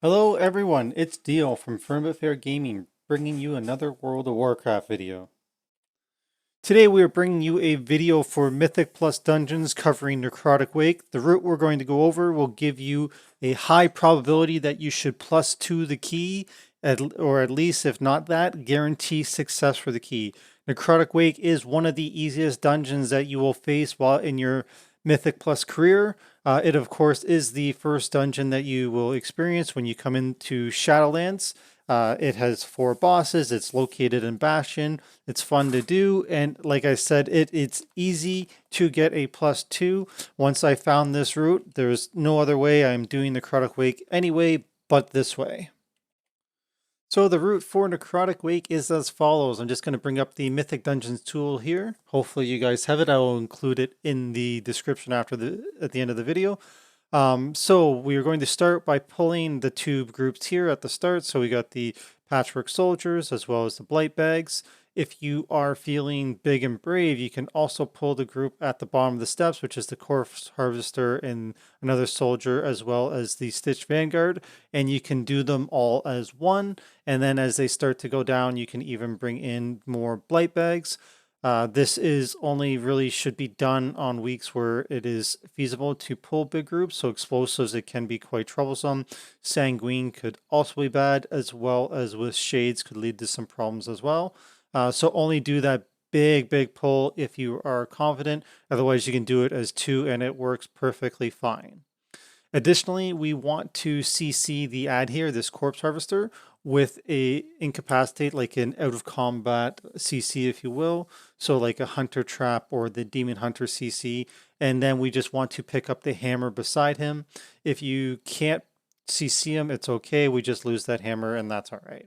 Hello everyone, it's Dio from Fair Gaming, bringing you another World of Warcraft video. Today we are bringing you a video for Mythic plus Dungeons covering Necrotic Wake. The route we're going to go over will give you a high probability that you should +2 the key, or at least if not that, guarantee success for the key. Necrotic Wake is one of the easiest dungeons that you will face while in your Mythic plus career. It of course is the first dungeon that you will experience when you come into Shadowlands. It has 4 bosses. It's located in Bastion. It's fun to do, and like I said, it's easy to get a +2. Once I found this route, there's no other way. I'm doing the Necrotic Wake anyway, but this way. So the route for Necrotic Wake is as follows. I'm just going to bring up the Mythic Dungeons tool here. Hopefully you guys have it. I will include it in the description at the end of the video. So we are going to start by pulling the 2 groups here at the start. So we got the Patchwork Soldiers as well as the Blight Bags. If you are feeling big and brave, you can also pull the group at the bottom of the steps, which is the Corpse Harvester and another soldier, as well as the Stitch Vanguard, and you can do them all as one. And then as they start to go down, you can even bring in more Blight Bags. This is only really should be done on weeks where it is feasible to pull big groups. So explosives, it can be quite troublesome. Sanguine could also be bad, as well as with shades could lead to some problems as well. So only do that big pull if you are confident. Otherwise, you can do it as 2 and it works perfectly fine. Additionally, we want to CC the ad here, this Corpse Harvester, with a incapacitate, like an out of combat CC, if you will. So like a Hunter Trap or the Demon Hunter CC. And then we just want to pick up the hammer beside him. If you can't CC him, it's okay. We just lose that hammer and that's all right.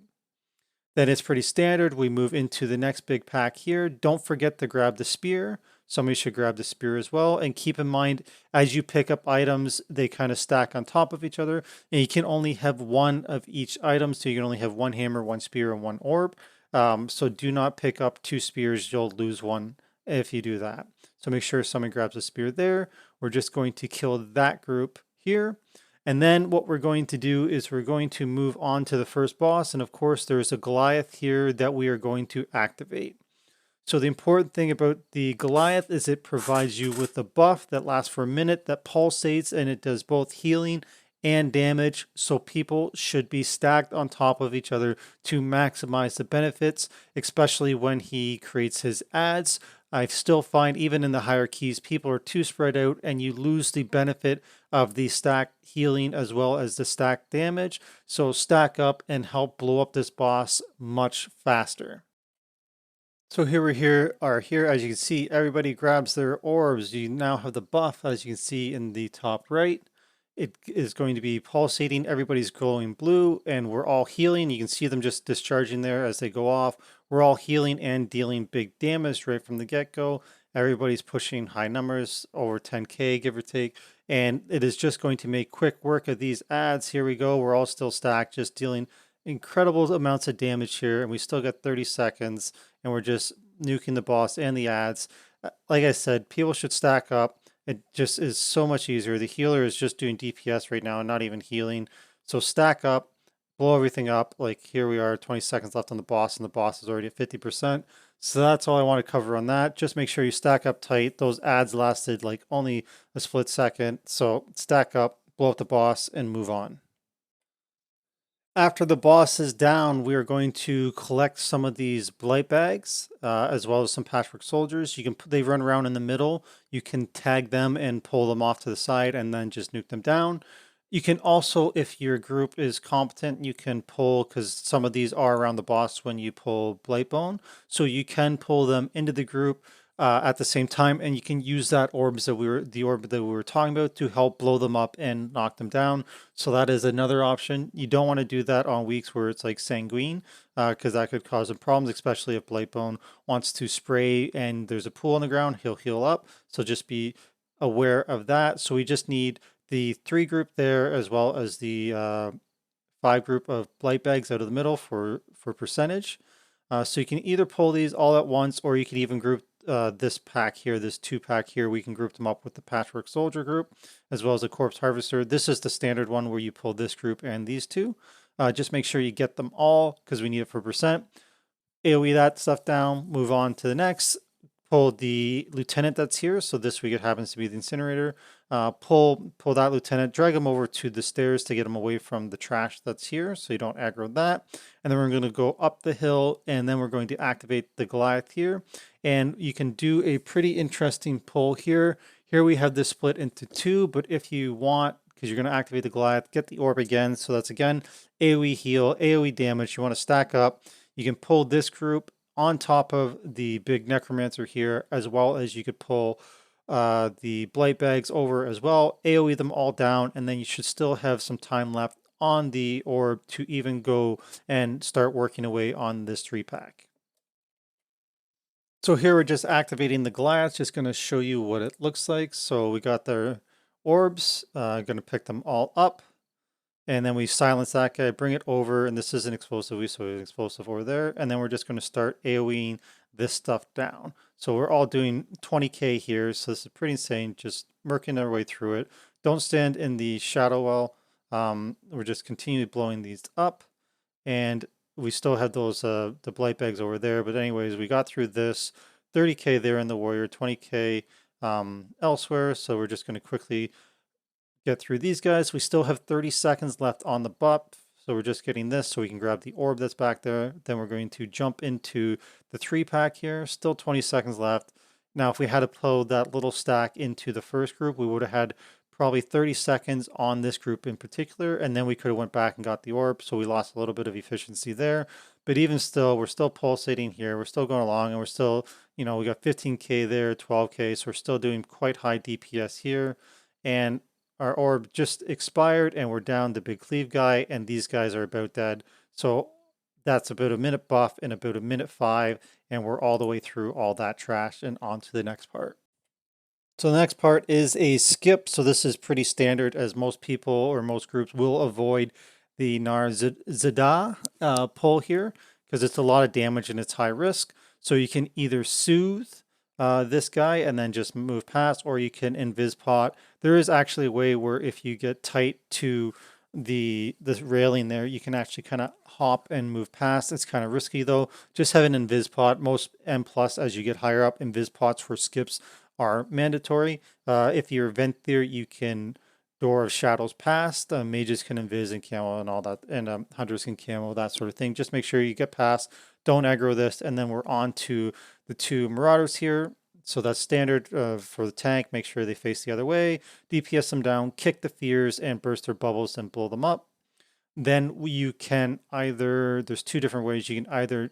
Then it's pretty standard. We move into the next big pack here. Don't forget to grab the spear. Somebody should grab the spear as well. And keep in mind, as you pick up items, they kind of stack on top of each other. And you can only have 1 of each item. So you can only have 1 hammer, 1 spear, and 1 orb. So do not pick up 2 spears. You'll lose 1 if you do that. So make sure someone grabs a spear there. We're just going to kill that group here. And then what we're going to do is we're going to move on to the first boss. And of course, there's a Goliath here that we are going to activate. So the important thing about the Goliath is it provides you with a buff that lasts for a minute, that pulsates, and it does both healing and damage. So people should be stacked on top of each other to maximize the benefits, especially when he creates his ads. I still find even in the higher keys, people are too spread out and you lose the benefit of the stack healing as well as the stack damage. So stack up and help blow up this boss much faster. So here we are here, as you can see, everybody grabs their orbs. You now have the buff, as you can see in the top right. It is going to be pulsating, everybody's glowing blue, and we're all healing. You can see them just discharging there as they go off. We're all healing and dealing big damage right from the get-go. Everybody's pushing high numbers, over 10k, give or take, and it is just going to make quick work of these ads. Here we go, we're all still stacked, just dealing incredible amounts of damage here, and we still got 30 seconds, and we're just nuking the boss and the ads. Like I said, people should stack up. It just is so much easier. The healer is just doing DPS right now and not even healing. So stack up, blow everything up. Like here we are, 20 seconds left on the boss, and the boss is already at 50%. So that's all I want to cover on that. Just make sure you stack up tight. Those ads lasted like only a split second. So stack up, blow up the boss, and move on. After the boss is down, we are going to collect some of these blight bags, as well as some patchwork soldiers. They run around in the middle. You can tag them and pull them off to the side and then just nuke them down. You can also, if your group is competent, you can pull, because some of these are around the boss when you pull Blightbone. So you can pull them into the group at the same time, and you can use the orb that we were talking about to help blow them up and knock them down. So that is another option. You don't want to do that on weeks where it's like sanguine, because that could cause some problems, especially if Blightbone wants to spray and there's a pool on the ground, he'll heal up. So just be aware of that. So we just need the 3 group there, as well as the 5 group of blight bags out of the middle for percentage. So you can either pull these all at once, or you can even group this pack here, this 2-pack here, we can group them up with the Patchwork Soldier group, as well as the Corpse Harvester. This is the standard one where you pull this group and these two. Just make sure you get them all because we need it for percent. AoE that stuff down, move on to the next. Pull the lieutenant that's here. So this week it happens to be the incinerator. Pull that lieutenant, drag him over to the stairs to get him away from the trash that's here so you don't aggro that. And then we're going to go up the hill and then we're going to activate the Goliath here. And you can do a pretty interesting pull here. Here we have this split into 2, but if you want, because you're going to activate the Goliath, get the orb again. So that's again AoE heal, AoE damage. You want to stack up. You can pull this group on top of the big Necromancer here, as well as you could pull the Blight Bags over as well, AoE them all down, and then you should still have some time left on the orb to even go and start working away on this 3-pack. So here we're just activating the Goliath, just going to show you what it looks like. So we got the orbs, going to pick them all up. And then we silence that guy, bring it over, and this is an explosive, so an explosive over there. And then we're just going to start AoEing this stuff down. So we're all doing 20k here, so this is pretty insane, just murking our way through it. Don't stand in the shadow well. We're just continuing blowing these up. And we still have those the blight bags over there. But anyways, we got through this. 30k there in the warrior, 20k elsewhere. So we're just going to quickly get through these guys. We still have 30 seconds left on the buff, so we're just getting this so we can grab the orb that's back there. Then we're going to jump into the 3-pack here. Still 20 seconds left. Now, if we had to pull that little stack into the first group, we would have had probably 30 seconds on this group in particular, and then we could have went back and got the orb, so we lost a little bit of efficiency there. But even still, we're still pulsating here. We're still going along, and we're still, we got 15k there, 12k, so we're still doing quite high DPS here. And our orb just expired and we're down the big cleave guy, and these guys are about dead. So that's about a minute buff and about a minute 5, and we're all the way through all that trash and on to the next part. So the next part is a skip. So this is pretty standard, as most people or most groups will avoid the Nar Zada pull here because it's a lot of damage and it's high risk. So you can either soothe this guy and then just move past, or you can invis pot. There is actually a way where if you get tight to the railing there, you can actually kind of hop and move past. It's kind of risky though. Just have an invis pot. Most M plus as you get higher up, invis pots for skips are mandatory. If you're Venthyr, you can Door of Shadows past. Mages can invis and camo and all that, and hunters can camo, that sort of thing. Just make sure you get past. Don't aggro this, and then we're on to the 2 Marauders here. So that's standard for the tank. Make sure they face the other way. DPS them down, kick the fears, and burst their bubbles and blow them up. Then you can either, there's 2 different ways. You can either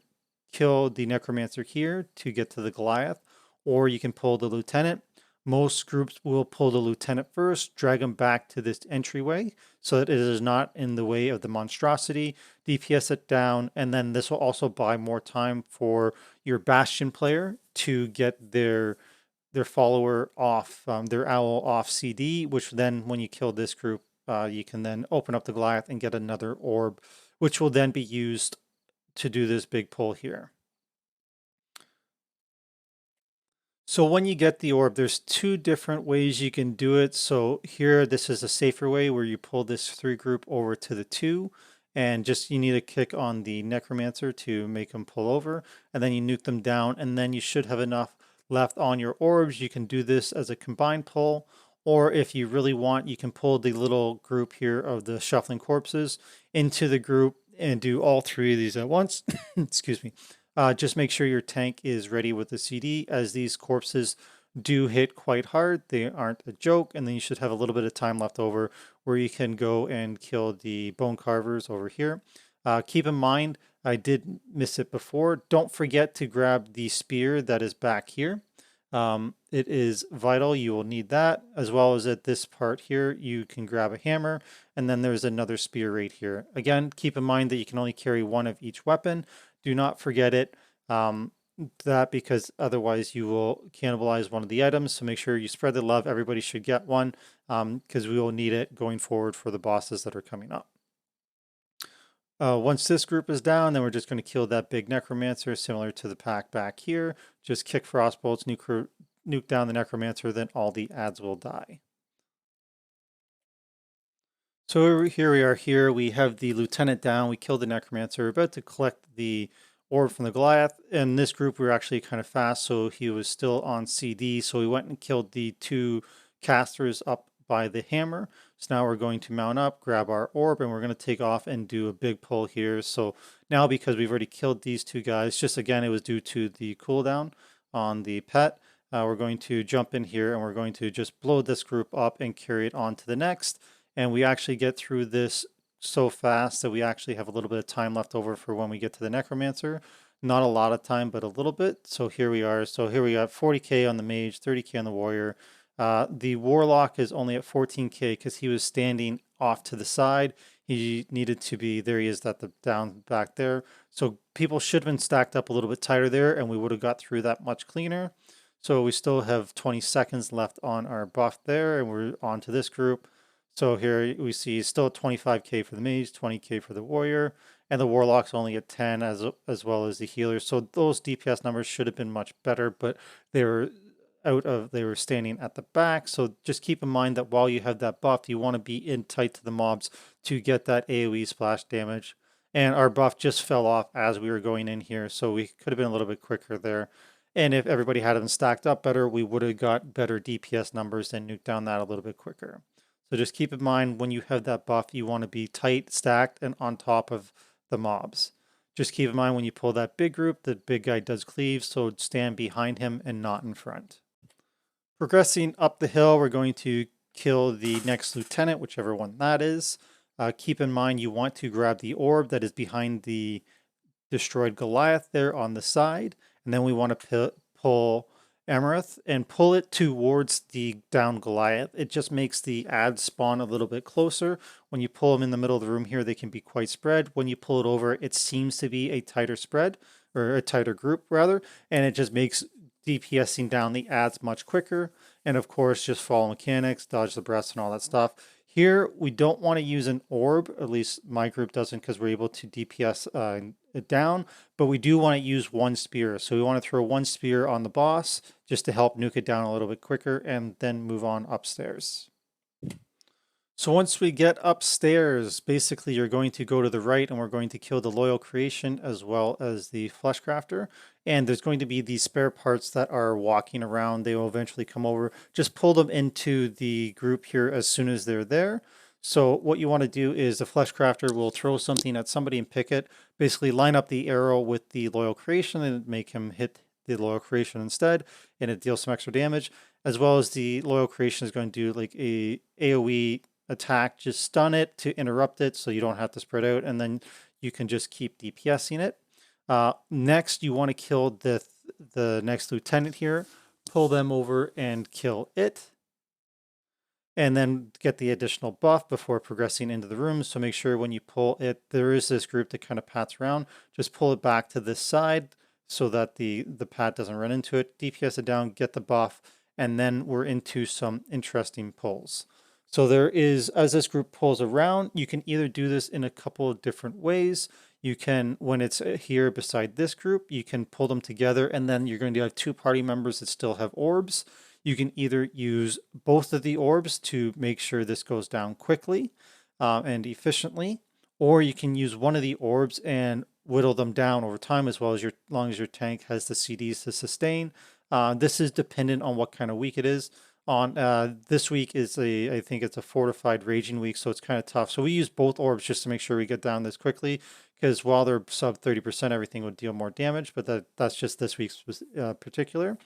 kill the Necromancer here to get to the Goliath, or you can pull the Lieutenant. Most groups will pull the Lieutenant first, drag him back to this entryway so that it is not in the way of the monstrosity, DPS it down, and then this will also buy more time for your Bastion player to get their follower off, their owl off CD, which then when you kill this group, you can then open up the Goliath and get another orb, which will then be used to do this big pull here. So when you get the orb, there's 2 different ways you can do it. So here, this is a safer way where you pull this 3 group over to the 2, and just you need to kick on the Necromancer to make them pull over, and then you nuke them down, and then you should have enough left on your orbs. You can do this as a combined pull, or if you really want, you can pull the little group here of the Shuffling Corpses into the group and do all 3 of these at once. Excuse me. Just make sure your tank is ready with the CD, as these corpses do hit quite hard. They aren't a joke, and then you should have a little bit of time left over where you can go and kill the bone carvers over here. Keep in mind, I did miss it before. Don't forget to grab the spear that is back here. It is vital. You will need that, as well as at this part here, you can grab a hammer, and then there's another spear right here. Again, keep in mind that you can only carry 1 of each weapon. Do not forget it, that because otherwise you will cannibalize one of the items. So make sure you spread the love. Everybody should get one, because we will need it going forward for the bosses that are coming up. Once this group is down, then we're just going to kill that big Necromancer, similar to the pack back here. Just kick Frostbolts, nuke down the Necromancer, then all the adds will die. So here we are here. We have the Lieutenant down. We killed the Necromancer. We're about to collect the Orb from the Goliath. In this group, we were actually kind of fast, so he was still on CD. So we went and killed the 2 casters up by the hammer. So now we're going to mount up, grab our orb, and we're going to take off and do a big pull here. So now, because we've already killed these 2 guys, just again, it was due to the cooldown on the pet. We're going to jump in here and we're going to just blow this group up and carry it on to the next. And we actually get through this so fast that we actually have a little bit of time left over for when we get to the Necromancer. Not a lot of time, but a little bit. So here we are. So here we got 40k on the Mage, 30k on the Warrior. The Warlock is only at 14k because he was standing off to the side. He needed to be, there he is at the down back there. So people should have been stacked up a little bit tighter there and we would have got through that much cleaner. So we still have 20 seconds left on our buff there and we're on to this group. So here we see still 25k for the Mage, 20k for the Warrior, and the Warlock's only at 10 as well as the healers. So those DPS numbers should have been much better, but they were standing at the back. So just keep in mind that while you have that buff, you want to be in tight to the mobs to get that AoE splash damage. And our buff just fell off as we were going in here, so we could have been a little bit quicker there. And if everybody had them stacked up better, we would have got better DPS numbers and nuked down that a little bit quicker. So just keep in mind when you have that buff, you want to be tight, stacked, and on top of the mobs. Just keep in mind when you pull that big group, the big guy does cleave, so stand behind him and not in front. Progressing up the hill, we're going to kill the next lieutenant, whichever one that is. Keep in mind you want to grab the orb that is behind the destroyed Goliath there on the side, and then we want to pull Amarth and pull it towards the down Goliath. It just makes the ads spawn a little bit closer. When you pull them in the middle of the room here, they can be quite spread. When you pull it over, it seems to be a tighter spread, or a tighter group rather, and it just makes DPSing down the ads much quicker. And of course, just follow mechanics, dodge the breaths and all that stuff. Here, we don't want to use an orb, at least my group doesn't, because we're able to DPS it down, but we do want to use 1 spear. So we want to throw 1 spear on the boss just to help nuke it down a little bit quicker and then move on upstairs. So once we get upstairs, basically you're going to go to the right and we're going to kill the Loyal Creation as well as the Fleshcrafter. And there's going to be these spare parts that are walking around. They will eventually come over. Just pull them into the group here as soon as they're there. So what you want to do is the Fleshcrafter will throw something at somebody and pick it. Basically line up the arrow with the Loyal Creation and make him hit the Loyal Creation instead, and it deals some extra damage. As well as the Loyal Creation is going to do like a AoE attack, just stun it to interrupt it so you don't have to spread out, and then you can just keep DPSing it. Next, you want to kill the next lieutenant here, pull them over and kill it, and then get the additional buff before progressing into the room. So make sure when you pull it, there is this group that kind of pats around, just pull it back to this side so that the pat doesn't run into it, DPS it down, get the buff, and then we're into some interesting pulls. So there is, as this group pulls around, you can either do this in a couple of different ways. You can, when it's here beside this group, you can pull them together and then you're going to have 2 party members that still have orbs. You can either use both of the orbs to make sure this goes down quickly and efficiently, or you can use one of the orbs and whittle them down over time as long as your tank has the CDs to sustain. This is dependent on what kind of week it is. On this week is I think it's a fortified raging week, so it's kind of tough. So we use both orbs just to make sure we get down this quickly, because while they're sub 30%, everything would deal more damage, but that's just this week's particular.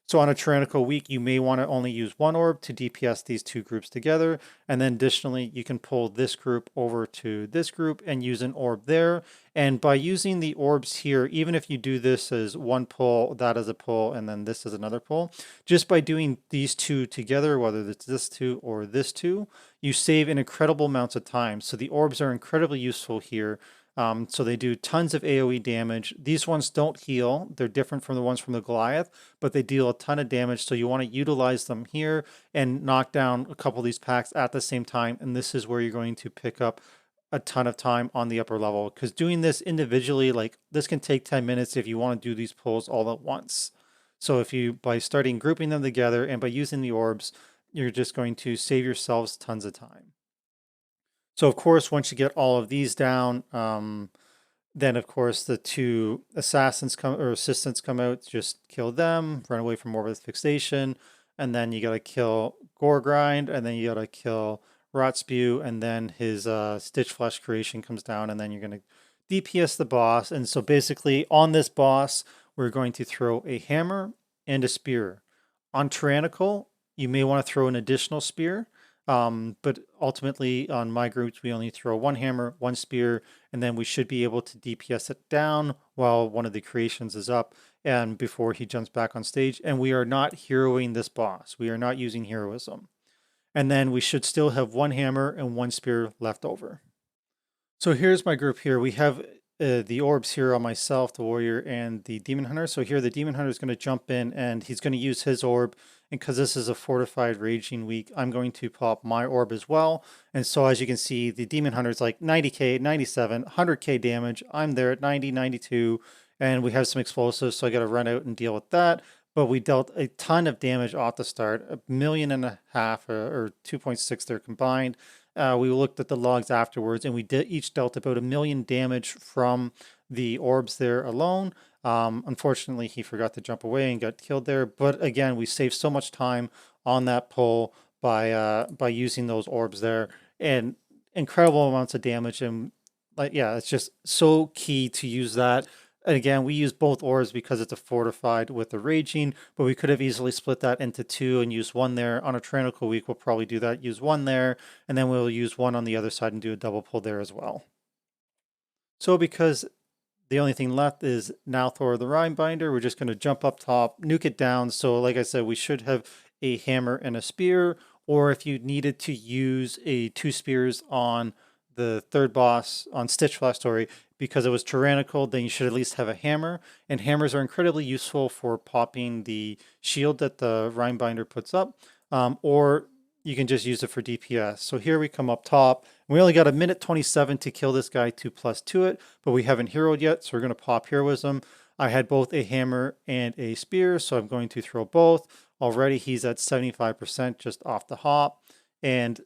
So on a tyrannical week, you may want to only use 1 orb to DPS these 2 groups together. And then additionally, you can pull this group over to this group and use an orb there. And by using the orbs here, even if you do this as 1 pull, that as a pull, and then this is another pull, just by doing these 2 together, whether it's this 2 or this 2, you save an incredible amounts of time. So the orbs are incredibly useful here. So they do tons of AoE damage. These ones don't heal. They're different from the ones from the Goliath, but they deal a ton of damage. So you want to utilize them here and knock down a couple of these packs at the same time. And this is where you're going to pick up a ton of time on the upper level, because doing this individually, like this can take 10 minutes if you want to do these pulls all at once. So if you, by starting grouping them together and by using the orbs, you're just going to save yourselves tons of time. So of course, once you get all of these down, then of course the two assassins come or assistants come out, just kill them, run away from Orbs Fixation, and then you gotta kill Gorgrind, and then you gotta kill Rotspew, and then his Stitch Flesh creation comes down, and then you're gonna DPS the boss. And so basically on this boss, we're going to throw a hammer and a spear. On Tyrannical, you may want to throw an additional spear. But ultimately on my groups, we only throw one hammer, one spear, and then we should be able to DPS it down while one of the creations is up and before he jumps back on stage. And we are not heroing this boss. We are not using heroism. And then we should still have one hammer and one spear left over. So here's my group here. We have the orbs here on myself, the warrior, and the demon hunter. So here the demon hunter is going to jump in and he's going to use his orb. And because this is a fortified raging week, I'm going to pop my orb as well. And so as you can see, the demon hunter is like 90k, 97, 100k damage. I'm there at 90, 92, and we have some explosives, so I got to run out and deal with that. But we dealt a ton of damage off the start, 1.5 million or 2.6 there combined. We looked at the logs afterwards, and we each dealt about 1 million damage from the orbs there alone. Unfortunately, he forgot to jump away and got killed there. But again, we saved so much time on that pull by using those orbs there, and incredible amounts of damage. And like, yeah, it's just so key to use that. And again, we use both orbs because it's a fortified with the raging, but we could have easily split that into two and use one there. On a Tyrannical week, we'll probably do that, use one there, and then we'll use one on the other side and do a double pull there as well. So because the only thing left is now Thor the Rimebinder, we're just going to jump up top, nuke it down. So like I said, we should have a hammer and a spear, or if you needed to use two spears on the third boss on Stitch Flesh, because it was tyrannical, then you should at least have a hammer. And hammers are incredibly useful for popping the shield that the Rimebinder puts up, or you can just use it for DPS. So here we come up top. We only got 1:27 to kill this guy 2+ to it, but we haven't heroed yet, so we're going to pop heroism. I had both a hammer and a spear, so I'm going to throw both. Already he's at 75% just off the hop, and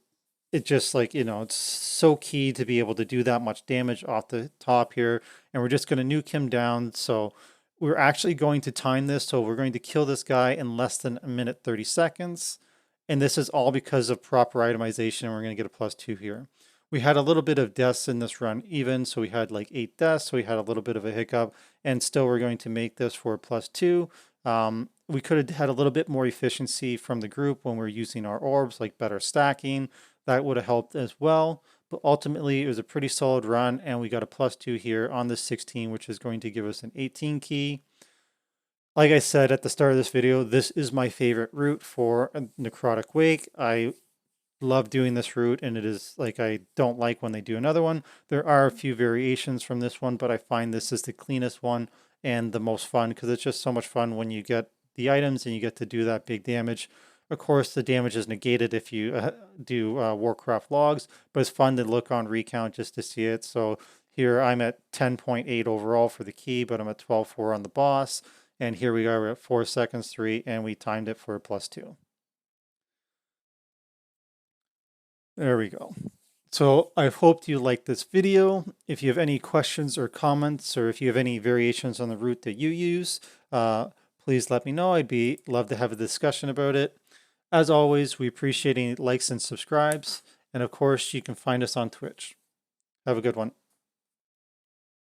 it just like, it's so key to be able to do that much damage off the top here. And we're just going to nuke him down. So we're actually going to time this. So we're going to kill this guy in less than 1:30. And this is all because of proper itemization. We're going to get a +2 here. We had a little bit of deaths in this run even. So we had like 8 deaths. So we had a little bit of a hiccup. And still we're going to make this for a +2. We could have had a little bit more efficiency from the group when we're using our orbs, like better stacking. That would have helped as well. But ultimately, it was a pretty solid run, and we got a +2 here on the 16, which is going to give us an 18 key. Like I said at the start of this video, this is my favorite route for Necrotic Wake. I love doing this route, and it is like, I don't like when they do another one. There are a few variations from this one, but I find this is the cleanest one and the most fun, because it's just so much fun when you get the items and you get to do that big damage. Of course, the damage is negated if you do Warcraft logs, but it's fun to look on recount just to see it. So here I'm at 10.8 overall for the key, but I'm at 12.4 on the boss. And here we are, we're at 4 seconds 3, and we timed it for a +2. There we go. So I hope you liked this video. If you have any questions or comments, or if you have any variations on the route that you use, please let me know. I'd love to have a discussion about it. As always, we appreciate any likes and subscribes. And of course, you can find us on Twitch. Have a good one.